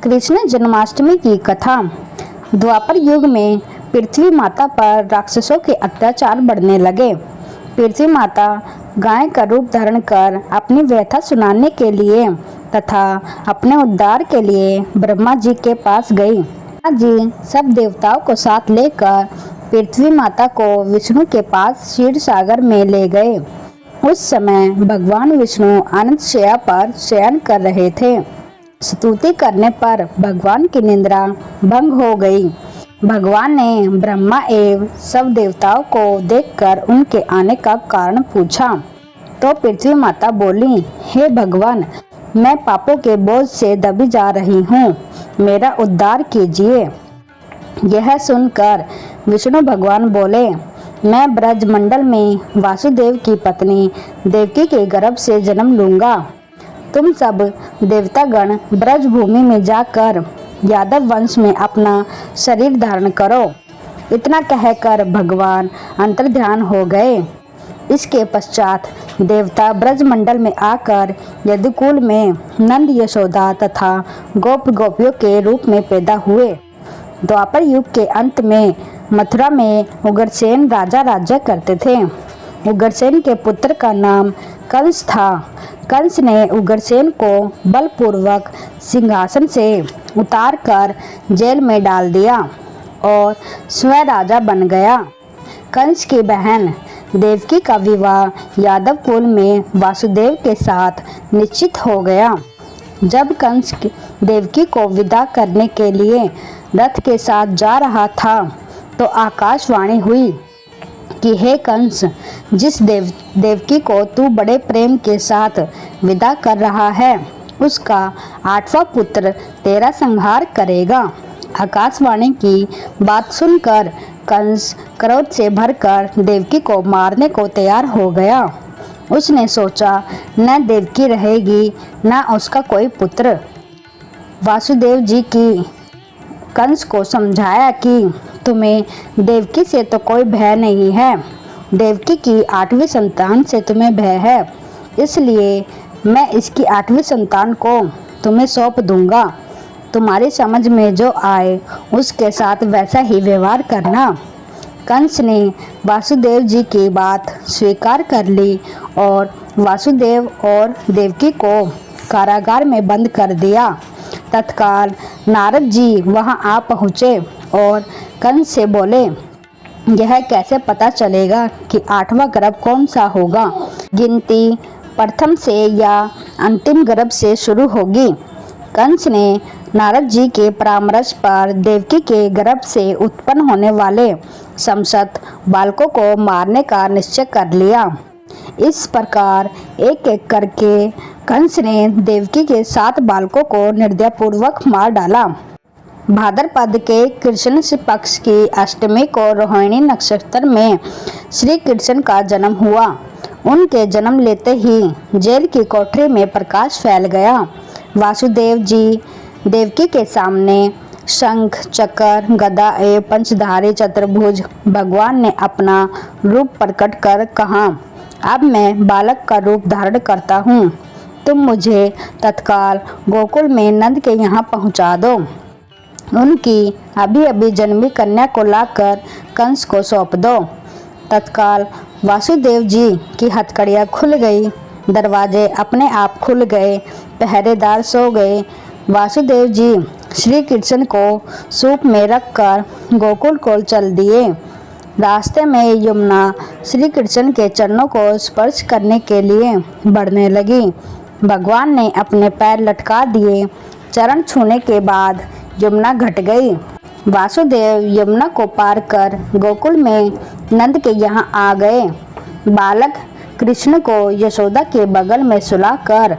कृष्ण जन्माष्टमी की कथा। द्वापर युग में पृथ्वी माता पर राक्षसों के अत्याचार बढ़ने लगे। पृथ्वी माता गाय का रूप धारण कर अपनी व्यथा सुनाने के लिए तथा अपने उद्धार के लिए ब्रह्मा जी के पास गई। ब्रह्मा जी सब देवताओं को साथ लेकर पृथ्वी माता को विष्णु के पास क्षीर सागर में ले गए। उस समय भगवान विष्णु आनंद शैया पर शयन कर रहे थे। स्तुति करने पर भगवान की निद्रा भंग हो गई। भगवान ने ब्रह्मा एवं सब देवताओं को देखकर उनके आने का कारण पूछा तो पृथ्वी माता बोली, हे भगवान, मैं पापों के बोझ से दबी जा रही हूँ, मेरा उद्धार कीजिए। यह सुनकर विष्णु भगवान बोले, मैं ब्रजमंडल में वासुदेव की पत्नी देवकी के गर्भ से जन्म लूंगा। तुम सब देवतागण ब्रज भूमि में जाकर यादव वंश में अपना शरीर धारण करो। इतना कहकर भगवान अंतर्ध्यान हो गए। इसके पश्चात देवता ब्रजमंडल में आकर यदुकुल में नंद यशोदा तथा गोप गोपियों के रूप में पैदा हुए। द्वापर युग के अंत में मथुरा में उग्रसेन राजा राज्य करते थे। उग्रसेन के पुत्र का नाम कंस था। कंस ने उग्रसेन को बलपूर्वक सिंहासन से उतारकर जेल में डाल दिया और स्वयं राजा बन गया। कंस की बहन देवकी का विवाह यादव कुल में वासुदेव के साथ निश्चित हो गया। जब कंस देवकी को विदा करने के लिए रथ के साथ जा रहा था तो आकाशवाणी हुई कि हे कंस, जिस देवकी को तू बड़े प्रेम के साथ विदा कर रहा है उसका 8वां पुत्र तेरा संहार करेगा। आकाशवाणी की बात सुनकर कंस क्रोध से भरकर देवकी को मारने को तैयार हो गया। उसने सोचा, न देवकी रहेगी न उसका कोई पुत्र। वासुदेव जी की कंस को समझाया कि तुम्हें देवकी से तो कोई भय नहीं है, देवकी की 8वीं संतान से तुम्हें भय है, इसलिए मैं इसकी 8वीं संतान को तुम्हें सौंप दूंगा। तुम्हारी समझ में जो आए उसके साथ वैसा ही व्यवहार करना। कंस ने वासुदेव जी की बात स्वीकार कर ली और वासुदेव और देवकी को कारागार में बंद कर दिया। तत्काल नारद जी वहां आ पहुँचे और कंस से बोले, यह कैसे पता चलेगा कि 8वां गर्भ कौन सा होगा? गिनती प्रथम से या अंतिम गर्भ से शुरू होगी। कंस ने नारद जी के परामर्श पर देवकी के गर्भ से उत्पन्न होने वाले समस्त बालकों को मारने का निश्चय कर लिया। इस प्रकार एक एक करके कंस ने देवकी के 7 बालकों को निर्दयपूर्वक मार डाला। भाद्रपद के कृष्ण पक्ष की अष्टमी को रोहिणी नक्षत्र में श्री कृष्ण का जन्म हुआ। उनके जन्म लेते ही जेल की कोठरी में प्रकाश फैल गया। वासुदेव जी देवकी के सामने शंख, चक्र, गदा एवं पंचधारी चतुर्भुज भगवान ने अपना रूप प्रकट कर कहा, अब मैं बालक का रूप धारण करता हूँ, तुम मुझे तत्काल गोकुल में नंद के यहाँ पहुँचा दो। उनकी अभी अभी जन्मी कन्या को लाकर कंस को सौंप दो। तत्काल वासुदेव जी की हथकड़ियाँ खुल गई, दरवाजे अपने आप खुल गए, पहरेदार सो गए। वासुदेव जी श्री कृष्ण को सूप में रखकर गोकुल को चल दिए। रास्ते में यमुना श्री कृष्ण के चरणों को स्पर्श करने के लिए बढ़ने लगी। भगवान ने अपने पैर लटका दिए। चरण छूने के बाद यमुना घट गई। वासुदेव यमुना को पार कर गोकुल में नंद के यहाँ आ गए। बालक कृष्ण को यशोदा के बगल में सुलाकर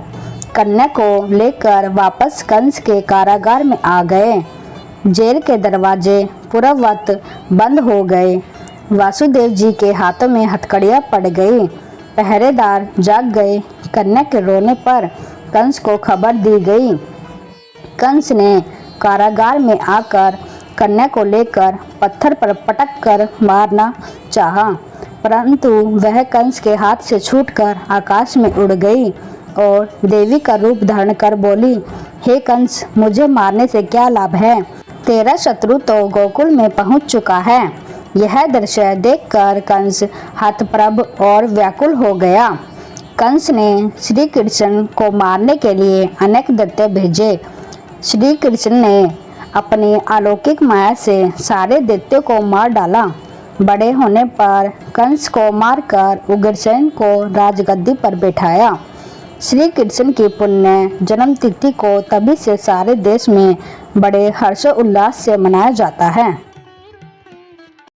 कन्या को लेकर वापस कंस के कारागार में आ गए। जेल के दरवाजे पूर्ववत बंद हो गए। वासुदेव जी के हाथों में हथकड़ियाँ पड़ गई। पहरेदार जाग गए। कन्या के रोने पर कंस को खबर दी गई। कंस ने कारागार में आकर कन्या को लेकर पत्थर पर पटक कर मारना चाहा, परंतु वह कंस के हाथ से छूटकर आकाश में उड़ गई और देवी का रूप धारण कर बोली, हे कंस, मुझे मारने से क्या लाभ है? तेरा शत्रु तो गोकुल में पहुंच चुका है। यह दृश्य देखकर कंस हतप्रभ और व्याकुल हो गया। कंस ने श्री कृष्ण को मारने के लिए अनेक दैत्य भेजे। श्री कृष्ण ने अपनी अलौकिक माया से सारे दैत्यों को मार डाला। बड़े होने पर कंस को मारकर उग्रसेन को राजगद्दी पर बैठाया। श्री कृष्ण की पुण्य जन्म तिथि को तभी से सारे देश में बड़े हर्षोल्लास से मनाया जाता है।